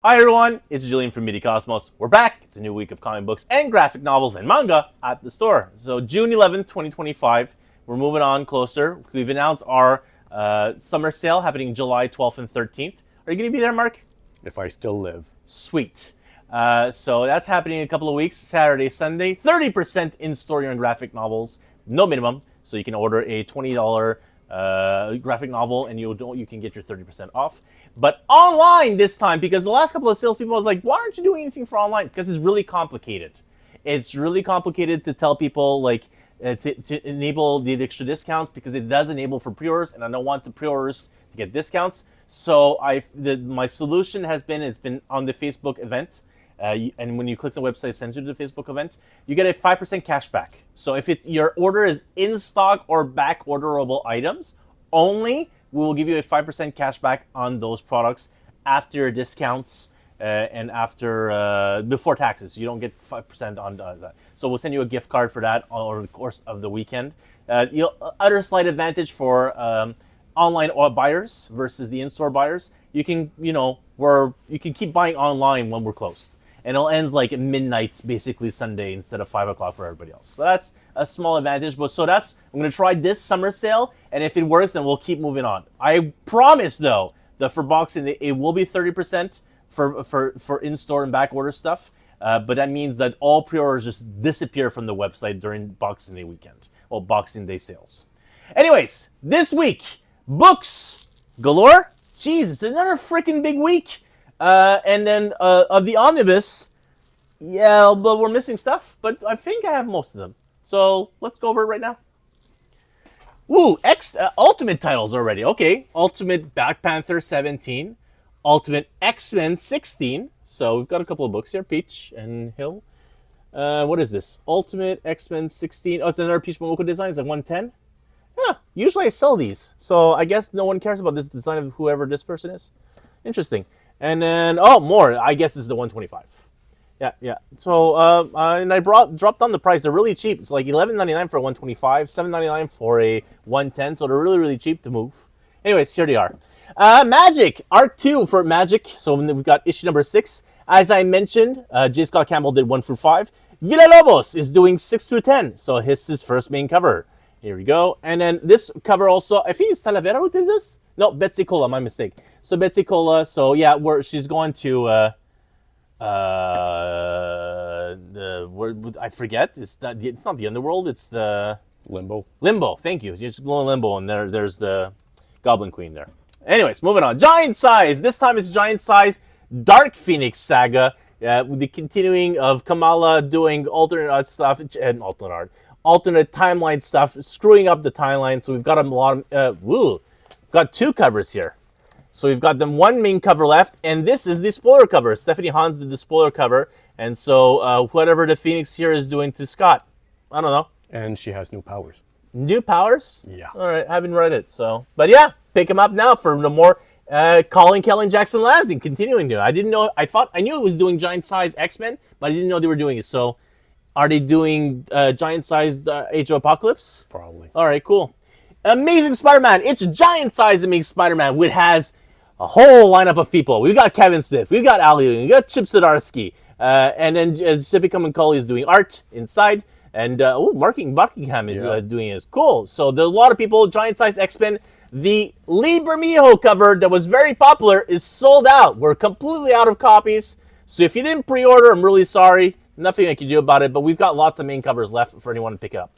Hi everyone, it's Julian from MIDI Cosmos. We're back. It's a new week of comic books and graphic novels and manga at the store. So June 11th, 2025, we're moving on closer. We've announced our summer sale happening July 12th and 13th. Are you going to be there, Mark? If I still live. Sweet. So that's happening in a couple of weeks, Saturday, Sunday. 30% in-store on graphic novels, no minimum. So you can order a $20 graphic novel and you can get your 30% off. But online this time, because the last couple of salespeople was like, why aren't you doing anything for online? Because it's really complicated. It's really complicated to tell people to enable the extra discounts because it does enable for pre-orders, and I don't want the pre-orders to get discounts. So my solution has been, it's been on the Facebook event. And when you click the website, it sends you to the Facebook event. You get a 5% cash back. So if your order is in stock or back orderable items only, we will give you a 5% cash back on those products after discounts and after before taxes. You don't get 5% on that. So we'll send you a gift card for that over the course of the weekend. Other slight advantage for online buyers versus the in-store buyers. You can keep buying online when we're closed. And it'll end like at midnight, basically Sunday, instead of 5 o'clock for everybody else. So that's a small advantage. But I'm going to try this summer sale, and if it works, then we'll keep moving on. I promise, though, that for Boxing Day, it will be 30% for in-store and back order stuff. But that means that all pre-orders just disappear from the website during Boxing Day weekend. Well, Boxing Day sales. Anyways, this week, books galore. Jeez, it's another freaking big week. And then of the omnibus, yeah, but we're missing stuff. But I think I have most of them. So let's go over it right now. Woo, Ultimate titles already. Okay, Ultimate Black Panther 17, Ultimate X-Men 16. So we've got a couple of books here, Peach and Hill. What is this? Ultimate X-Men 16. Oh, it's another Peach Momoko design. It's like 110. Yeah, usually I sell these. So I guess no one cares about this design of whoever this person is. Interesting. And then, more. I guess this is the 125. Yeah. So, and I dropped down the price. They're really cheap. It's like $11.99 for a 125, $7.99 for a 110. So they're really, really cheap to move. Anyways, here they are. Magic, Art 2 for Magic. So we've got issue number 6. As I mentioned, J. Scott Campbell did 1 through 5. Villalobos is doing 6 through 10. So his first main cover. Here we go. And then this cover also, I think it's Talavera who did this? No, Betsy Cola, my mistake. So Betsy Cola, so yeah, she's going to I forget. It's not the underworld. It's the Limbo. Limbo. Thank you. You're just going Limbo, and there's the Goblin Queen there. Anyways, moving on. Giant Size. This time it's Giant Size Dark Phoenix Saga. With the continuing of Kamala doing alternate art stuff and alternate timeline stuff, screwing up the timeline. So we've got a lot of got 2 covers here. So we've got them 1 main cover left, and this is the spoiler cover. Stephanie Hans did the spoiler cover, and so whatever the Phoenix here is doing to Scott, I don't know. And she has new powers. New powers? Yeah. All right, haven't read it, so. But yeah, pick them up now for the more Colin Kelly Jackson Lansing continuing to. I didn't know, I knew it was doing Giant Size X-Men, but I didn't know they were doing it. So are they doing Giant Size Age of Apocalypse? Probably. All right, cool. Amazing Spider-Man. It's Giant Size Amazing Spider-Man, which has a whole lineup of people. We've got Kevin Smith, we've got Ali, we've got Chip Zdarsky, and then Zippy Cumming-Culley is doing art inside, and Mark Buckingham is doing it. Cool. So there's a lot of people. Giant Size X-Men. The Lee Bermejo cover that was very popular is sold out. We're completely out of copies. So if you didn't pre-order, I'm really sorry. Nothing I can do about it, but we've got lots of main covers left for anyone to pick up.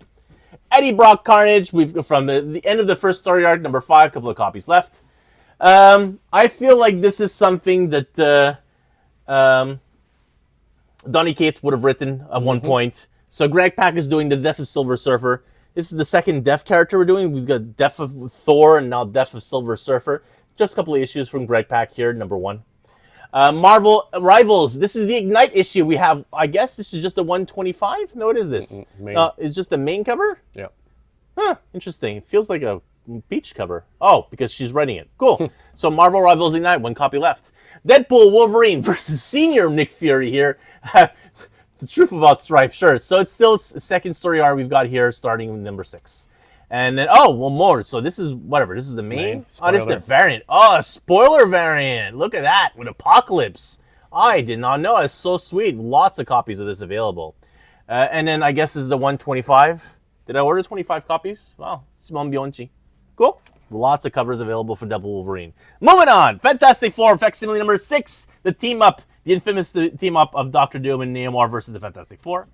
Eddie Brock Carnage. We've from the end of the first story arc, number 5, couple of copies left. I feel like this is something that Donny Cates would have written at one point. So Greg Pak is doing the Death of Silver Surfer. This is the second Death character we're doing. We've got Death of Thor and now Death of Silver Surfer. Just a couple of issues from Greg Pak here, number 1. Marvel Rivals. This is the Ignite issue we have. I guess this is just a 125? No, what is this? It's just the main cover? Yeah. Huh, interesting. It feels like a Peach cover. Oh, because she's writing it. Cool. So Marvel Rivals Ignite, 1 copy left. Deadpool Wolverine versus senior Nick Fury here. The truth about Strife, sure. So it's still a second story arc we've got here, starting with number 6. And then, one more. So this is, whatever, this is the main? Oh, this is the variant. Oh, a spoiler variant. Look at that, with Apocalypse. I did not know. It's so sweet. Lots of copies of this available. And then I guess this is the 125. Did I order 25 copies? Wow. Simon Bionchi. Cool. Lots of covers available for Double Wolverine. Moving on. Fantastic Four, facsimile number 6. The team up. The infamous team up of Doctor Doom and Namor versus the Fantastic Four.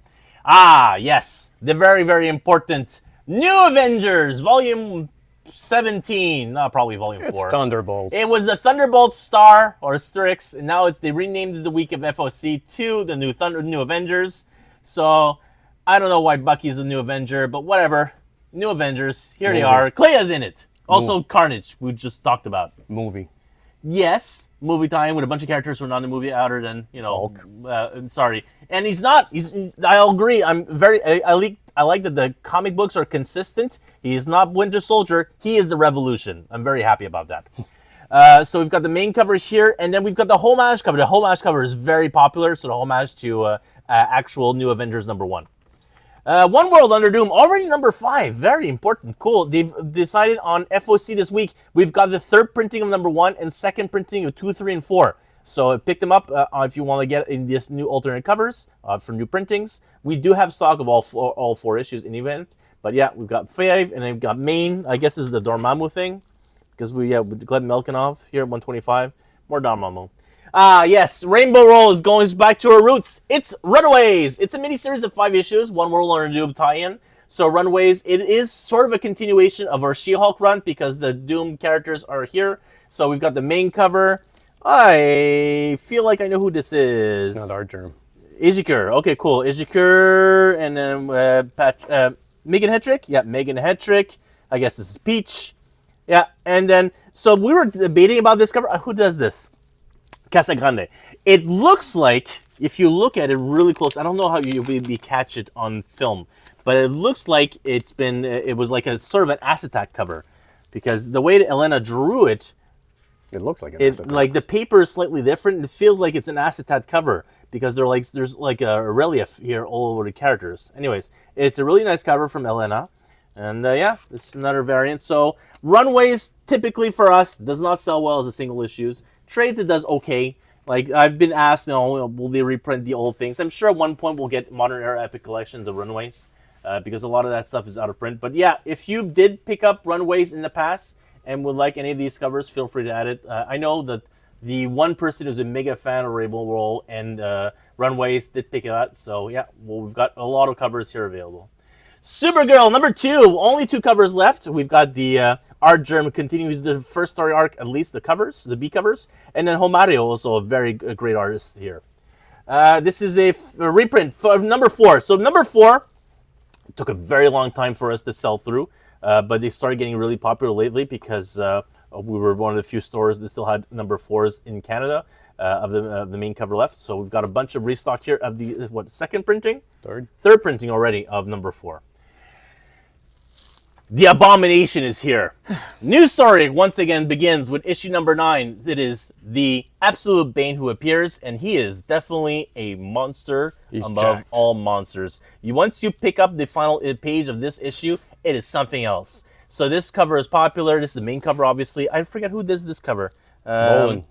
Ah, yes. The very, very important New Avengers, Volume 17. Not probably Volume 4. It's Thunderbolt. It was the Thunderbolt Star, or Asterix, and now they renamed it the week of FOC to the New Avengers. So, I don't know why Bucky's the New Avenger, but whatever. New Avengers, here they are. Clea's in it. Also, Carnage, we just talked about. Movie. Yes, movie time with a bunch of characters who are not in the movie, other than sorry, and he's not. I'll agree. I like that the comic books are consistent. He is not Winter Soldier. He is the Revolution. I'm very happy about that. So we've got the main cover here, and then we've got the homage cover. The homage cover is very popular. So the homage to actual New Avengers #1. One World Under Doom, already number 5. Very important. Cool. They've decided on FOC this week. We've got the 3rd printing of #1 and 2nd printing of 2, 3, and 4. So pick them up if you want to get in this new alternate covers for new printings. We do have stock of all 4 issues in the event. But yeah, we've got 5, and then we've got main. I guess this is the Dormammu thing. Because with Glenn Melkinov here at 125. More Dormammu. Ah, yes, Rainbow Roll is going back to her roots. It's Runaways. It's a miniseries of 5 issues, One World Under Doom tie-in. So Runaways, it is sort of a continuation of our She-Hulk run because the Doom characters are here. So we've got the main cover. I feel like I know who this is. It's not our germ. Ijikur. Okay, cool. Ijikur, and then Megan Hetrick. Yeah, Megan Hetrick. I guess this is Peach. Yeah, and then, so we were debating about this cover. Who does this? Casagrande. It looks like, if you look at it really close, I don't know how you'll be catch it on film, but it looks like it was like a sort of an Acetat cover, because the way that Elena drew it, it looks like an Acetat. Like the paper is slightly different. It feels like it's an Acetat cover because there's like a relief here all over the characters. Anyways, it's a really nice cover from Elena, and yeah, this is another variant. So Runaways typically for us does not sell well as a single issues. Trades, it does okay. Like, I've been asked, will they reprint the old things? I'm sure at one point we'll get Modern Era Epic Collections of Runaways, because a lot of that stuff is out of print. But yeah, if you did pick up Runaways in the past and would like any of these covers, feel free to add it. I know that the one person who's a mega fan of Rainbow Roll and Runaways did pick it up. So yeah, well, we've got a lot of covers here available. Supergirl, #2. Only 2 covers left. We've got the Art Germ continues the first story arc, at least the covers, the B covers. And then Homario, also a very great artist here. This is a reprint for #4. So #4 took a very long time for us to sell through. But they started getting really popular lately because we were one of the few stores that still had #4s in Canada of the main cover left. So we've got a bunch of restock here of the, 2nd printing? Third printing already of #4. The Abomination is here. New story once again begins with issue #9. It is the Absolute Bane who appears, and he is definitely a monster above all monsters. Once you pick up the final page of this issue, it is something else. So this cover is popular. This is the main cover, obviously. I forget who does this cover. Boland.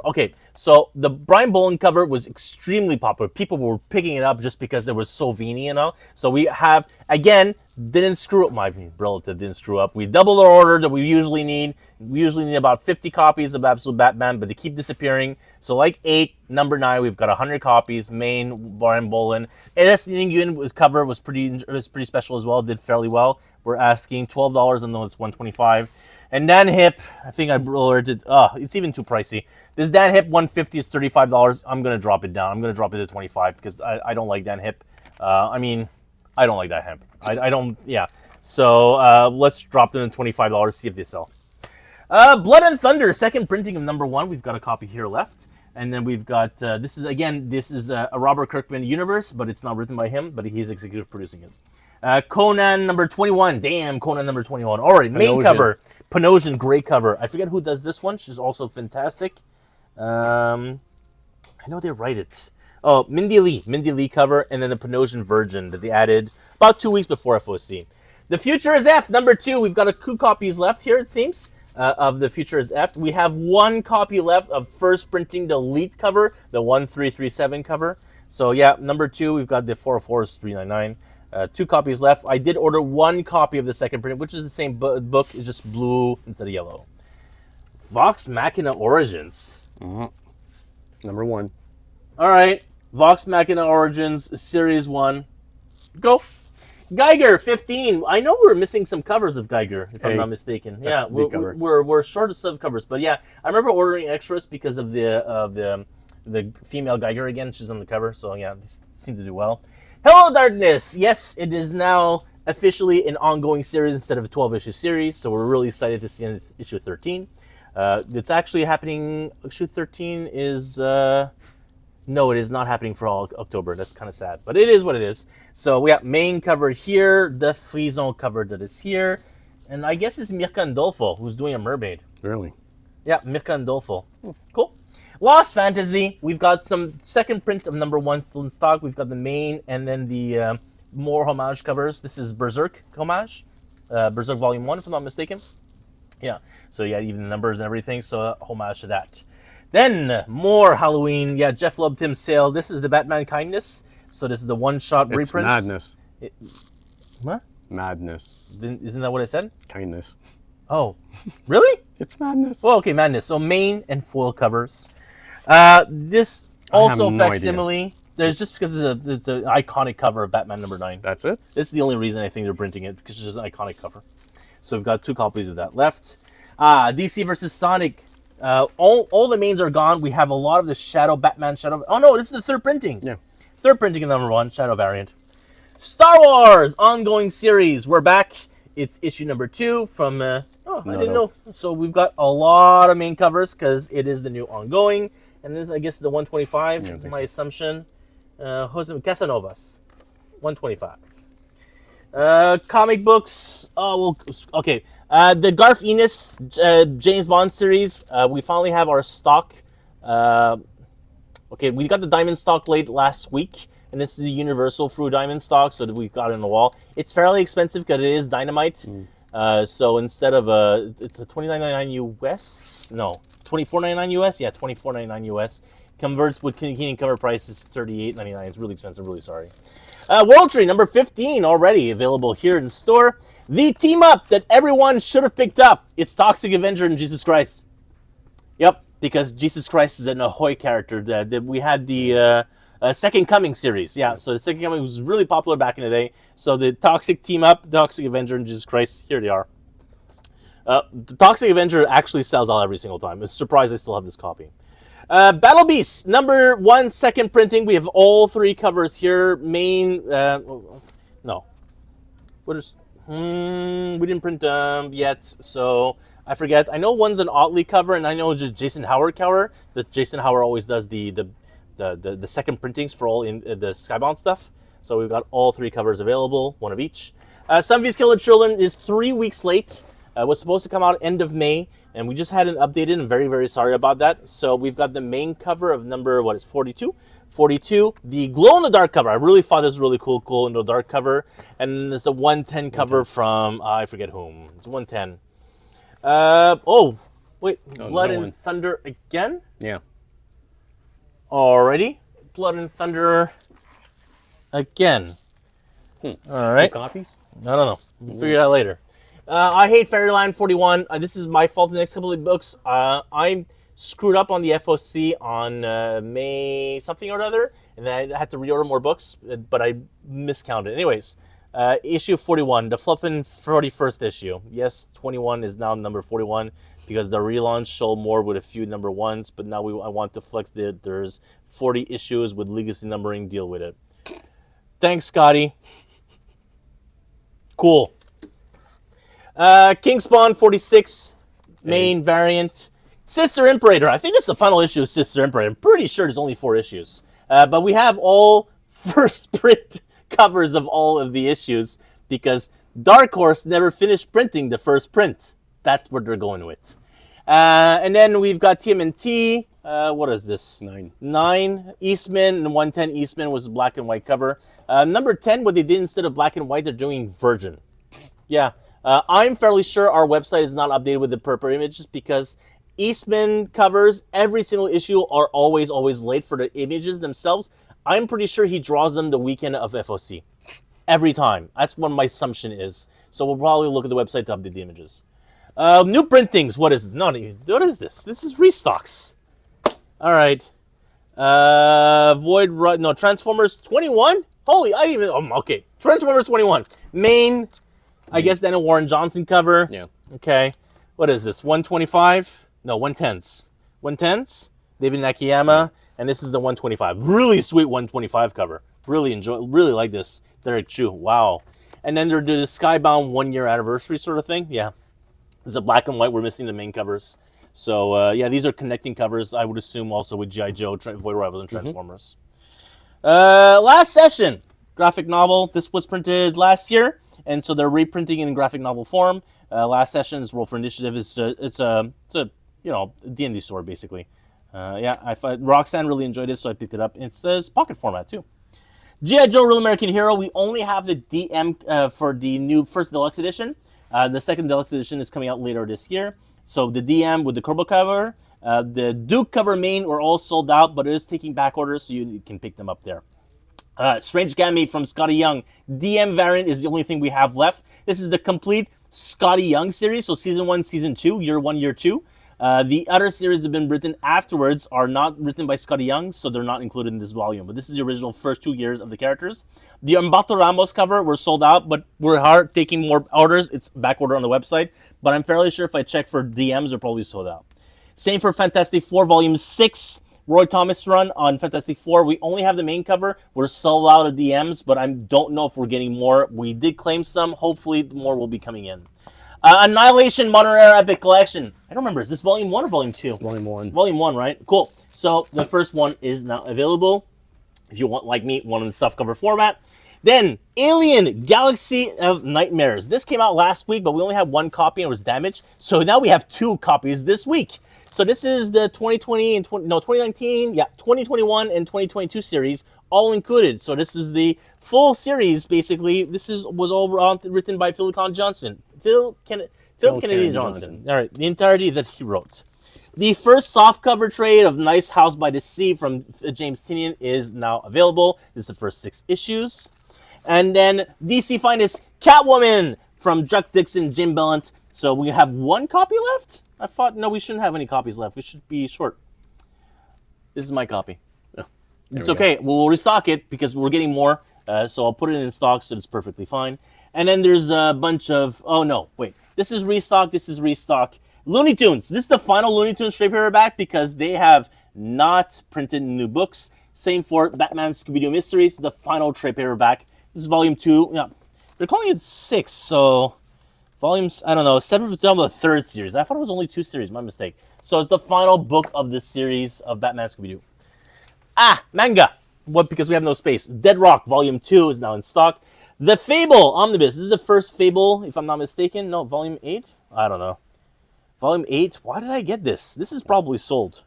Okay, so the Brian Boland cover was extremely popular. People were picking it up just because it was so veiny and all. So we have, again, didn't screw up. My relative didn't screw up. We doubled our order that we usually need. We usually need about 50 copies of Absolute Batman, but they keep disappearing. So like 8, #9, we've got 100 copies. Main, Brian Boland. AS Nguyen cover was pretty special as well. Did fairly well. We're asking $12, and though it's $125. And Dan Hip, I think I lowered it. It's even too pricey. This Dan Hip 150 is $35. I'm gonna drop it down. I'm gonna drop it to 25 because I don't like Dan Hip. I don't like that hemp. I don't. Yeah. So let's drop them to $25. See if they sell. Blood and Thunder, 2nd printing of #1. We've got a copy here left, and then we've got this is a Robert Kirkman universe, but it's not written by him, but he's executive producing it. Conan #21. Damn, Conan #21. All right, main cover. Panosian, great cover. I forget who does this one. She's also fantastic. I know they write it. Oh, Mindy Lee cover, and then the Panosian Virgin that they added about 2 weeks before FOC. The Future is F, #2. We've got 2 copies left here, it seems. of The Future is F. We have one copy left of first printing the Elite cover, the 1337 cover. So yeah, number 2, we've got the 404s 399. 2 copies left. I did order 1 copy of the second print, which is the same book. It's just blue instead of yellow. Vox Machina Origins. Number 1. All right. Vox Machina Origins, Series 1. Go. Geiger 15. I know we're missing some covers of Geiger, if I'm not mistaken. Yeah, we're short of some covers, but yeah, I remember ordering extras because of the female Geiger again. She's on the cover, so yeah, they seem to do well. Hello Darkness. Yes, it is now officially an ongoing series instead of a 12-issue series, so we're really excited to see issue 13. It's actually happening. Issue 13 is. No, it is not happening for all October. That's kind of sad, but it is what it is. So we have main cover here, the Frison cover that is here, and I guess it's Mirka Andolfo who's doing a mermaid. Really? Yeah, Mirka Andolfo. Cool. Lost Fantasy. We've got some second print of number 1 still in stock. We've got the main and then the more homage covers. This is Berserk homage, Berserk Volume 1, if I'm not mistaken. Yeah. So yeah, even the numbers and everything. So homage to that. Then, more Halloween. Yeah, Jeff Loeb, Tim Sale. This is the Batman Kindness. So this is the one-shot reprint. Madness. What? Madness. Isn't that what I said? Kindness. Oh, really? It's madness. Well, okay, Madness. So main and foil covers. This also facsimile. There's just because it's an iconic cover of Batman number 9. That's it? This is the only reason I think they're printing it, because it's just an iconic cover. So we've got 2 copies of that left. DC versus Sonic. All the mains are gone. We have a lot of the Batman Shadow. Oh no, this is the 3rd printing. Yeah. 3rd printing of number 1, Shadow variant. Star Wars ongoing series. We're back. It's issue number 2 from. I didn't know. So we've got a lot of main covers because it is the new ongoing, and this I guess the 125. Yeah, my assumption. Jose Casanovas, 125. Comic books. Oh well. Okay. The Garth Ennis James Bond series, we finally have our stock. Okay, we got the diamond stock late last week, and this is the Universal Through Diamond stock, so that we got it on the wall. It's fairly expensive because it is Dynamite. So instead of it's a $29.99 US, no, $24.99 US, yeah, $24.99 US. Converts with Canadian cover price is $38.99. It's really expensive. Really sorry. World Tree number 15 already available here in the store. The team up that everyone should have picked up. It's Toxic Avenger and Jesus Christ. Yep, because Jesus Christ is an Ahoy character that we had the Second Coming series. Yeah, so the Second Coming was really popular back in the day. So the Toxic team up, Toxic Avenger and Jesus Christ, here they are. The Toxic Avenger actually sells out every single time. I'm surprised I still have this copy. Battle Beasts, number 1, second printing. We have all 3 covers here. Main, no. What is... we didn't print them yet, so I forget. I know one's an Otley cover, and I know just Jason Howard cover. That Jason Howard always does the second printings for all in the Skybound stuff. So we've got all 3 covers available, 1 of each. Some of These Killer Children is 3 weeks late. Was supposed to come out end of May, and we just had it updated. I'm very, very sorry about that. So we've got the main cover of number 42. 42, the glow-in-the-dark cover. I really thought this was really cool, glow-in-the-dark cover. And there's a 110 cover from, I forget whom. It's 110. Blood and Thunder again? Yeah. Alrighty. Blood and Thunder again. All right. 2 copies? I don't know. We'll figure it out later. I Hate Fairyland 41. This is my fault. The next couple of books. I'm screwed up on the FOC on May something or other, and then I had to reorder more books, but I miscounted. Anyways, issue 41, the flippin' 41st issue. Yes, 21 is now number 41 because the relaunch sold more with a few number 1s, but now I want to flex there's 40 issues with legacy numbering. Deal with it. Thanks, Scotty. Cool. Kingspawn 46, main variant. Sister Imperator. I think it's the final issue of Sister Imperator. I'm pretty sure there's only 4 issues. But we have all first print covers of all of the issues because Dark Horse never finished printing the first print. That's what they're going with. And then we've got TMNT. What is this? 9. Eastman and 110 Eastman was a black and white cover. Number 10, what they did instead of black and white, they're doing Virgin. Yeah. I'm fairly sure our website is not updated with the proper images because Eastman covers every single issue are always late for the images themselves. I'm pretty sure he draws them the weekend of FOC every time. That's what my assumption is. So we'll probably look at the website to update the images. New printings. What is what is this? This is restocks. All right. Transformers 21. Holy, I didn't even. Okay, Transformers 21. Main. I guess then a Warren Johnson cover. Yeah. Okay. What is this? 125? No, 110s. 110s. David Nakayama, and this is the 125. Really sweet 125 cover. Really like this. Derek Chu. Wow. And then they're the Skybound 1 year anniversary sort of thing. Yeah. There's a black and white. We're missing the main covers. So, yeah, these are connecting covers, I would assume, also with G.I. Joe, Void Rivals, and Transformers. Last Session, graphic novel. This was printed last year, and so they're reprinting in graphic novel form. Last Session is Roll for Initiative. It's a D&D story, basically. Roxanne really enjoyed it, so I picked it up. It's pocket format, too. G.I. Joe Real American Hero, we only have the DM for the new first deluxe edition. The second deluxe edition is coming out later this year. So the DM with the Corbo cover, the Duke cover main were all sold out, but it is taking back orders, so you can pick them up there. Strange Gammy from Scotty Young. DM variant is the only thing we have left. This is the complete Scotty Young series, so Season 1, Season 2, Year 1, Year 2. The other series that have been written afterwards are not written by Scotty Young, so they're not included in this volume. But this is the original first 2 years of the characters. The Umberto Ramos cover were sold out, but we're taking more orders. It's back order on the website. But I'm fairly sure if I check for DMs, they're probably sold out. Same for Fantastic Four Volume 6. Roy Thomas run on Fantastic Four. We only have the main cover. We're sold out of DMs, but I don't know if we're getting more. We did claim some. Hopefully, more will be coming in. Annihilation Modern Era Epic Collection. I don't remember. Is this Volume 1 or Volume 2? Volume 1. Volume 1, right? Cool. So the first one is now available. If you want, like me, one in the softcover format. Then, Alien Galaxy of Nightmares. This came out last week, but we only had one copy and it was damaged. So now we have 2 copies this week. So this is the 2019, 2021 and 2022 series, all included. So this is the full series, basically. This was all written by Phil Johnson. Phil Kennedy Johnson. All right, the entirety that he wrote. The first softcover trade of Nice House by the Sea from James Tynion is now available. This is the first 6 issues. And then DC Finest Catwoman from Chuck Dixon, Jim Ballant. So we have 1 copy left? I thought, no, we shouldn't have any copies left. We should be short. This is my copy. Oh, it's okay. We'll restock it because we're getting more. So I'll put it in stock so it's perfectly fine. And then there's a bunch of... Oh, no. Wait. This is restock. This is restock. Looney Tunes. This is the final Looney Tunes trade paperback because they have not printed new books. Same for Batman Scooby-Doo Mysteries, the final trade paperback. This is volume 2. Yeah, they're calling it 6, so volumes, I don't know, 7 is the 3rd series. I thought it was only 2 series, my mistake. So it's the final book of this series of Batman Scooby-Doo. Manga. What? Because we have no space. Dead Rock volume 2 is now in stock. The Fable Omnibus. This is the first Fable, if I'm not mistaken. No, volume 8? I don't know. Volume 8? Why did I get this? This is probably sold.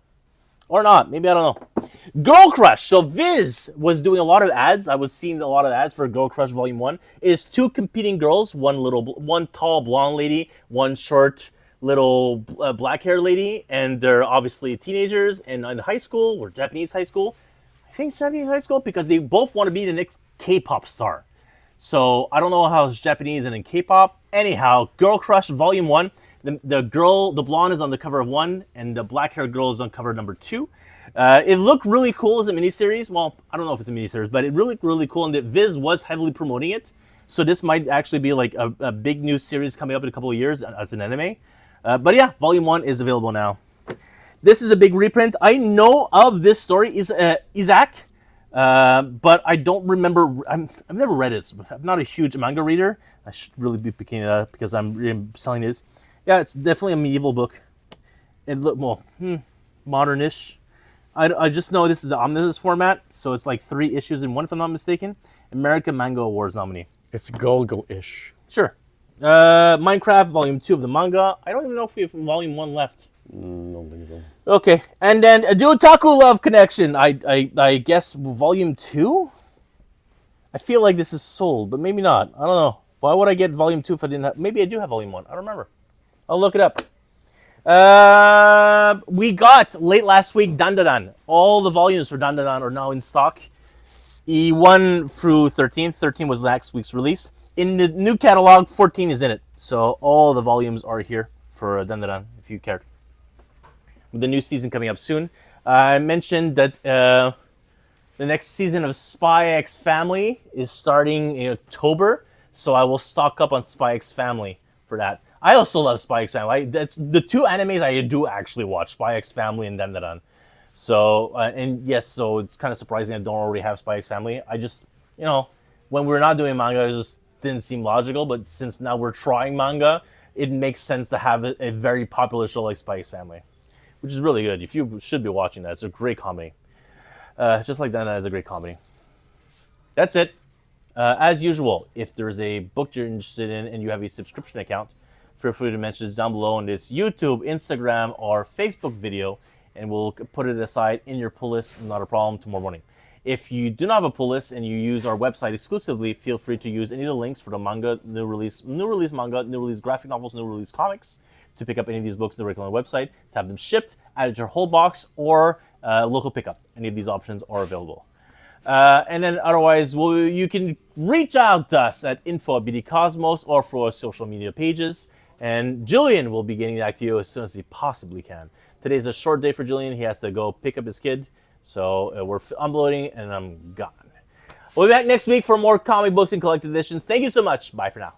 Or not. Maybe, I don't know. Girl Crush. So Viz was doing a lot of ads. I was seeing a lot of ads for Girl Crush Volume 1. It is 2 competing girls. One tall blonde lady. One short little black-haired lady. And they're obviously teenagers and in high school or Japanese high school. I think it's Japanese high school because they both want to be the next K-pop star. So I don't know how it's Japanese and in K-pop. Anyhow, Girl Crush Volume 1. The blonde is on the cover of 1, and the black-haired girl is on cover number 2. It looked really cool as a miniseries. Well, I don't know if it's a miniseries, but it really looked really cool, and that Viz was heavily promoting it. So this might actually be like a big new series coming up in a couple of years as an anime. But yeah, Volume 1 is available now. This is a big reprint. I know of this story, is Isaac, but I don't remember. I've never read it. So I'm not a huge manga reader. I should really be picking it up because I'm selling this. Yeah, it's definitely a medieval book. It look modernish. I just know this is the omnibus format, so it's like 3 issues in 1, if I'm not mistaken. American Manga Awards nominee. It's Golgo-ish. Sure. Minecraft Volume 2 of the manga. I don't even know if we have Volume 1 left. Don't think so. Okay, and then a Otaku Love Connection. I guess Volume 2? I feel like this is sold, but maybe not. I don't know. Why would I get volume 2 if I didn't have... Maybe I do have volume 1. I don't remember. I'll look it up. We got, late last week, Dandadan. All the volumes for Dandadan are now in stock. E1 through 13. 13 was last week's release. In the new catalog, 14 is in it. So all the volumes are here for Dandadan, if you cared. With the new season coming up soon. I mentioned that the next season of Spy X Family is starting in October. So I will stock up on Spy X Family for that. I also love Spy X Family. That's the two animes I do actually watch, Spy X Family and Dandadan. So, and yes, so it's kind of surprising I don't already have Spy X Family. I just, when we're not doing manga, it just didn't seem logical. But since now we're trying manga, it makes sense to have a very popular show like Spy X Family, which is really good. If you should be watching that, it's a great comedy. Just like Dandadan is a great comedy. That's it. As usual, if there's a book you're interested in and you have a subscription account, feel free to mention it down below in this YouTube, Instagram, or Facebook video, and we'll put it aside in your pull list, not a problem, tomorrow morning. If you do not have a pull list and you use our website exclusively, feel free to use any of the links for the manga, new release manga, new release graphic novels, new release comics, to pick up any of these books directly on the website, to have them shipped, added to your whole box, or local pickup. Any of these options are available. And then otherwise, you can reach out to us at info@bdcosmos or through our social media pages. And Julian will be getting back to you as soon as he possibly can. Today's a short day for Julian. He has to go pick up his kid. So we're uploading and I'm gone. We'll be back next week for more comic books and collected editions. Thank you so much. Bye for now.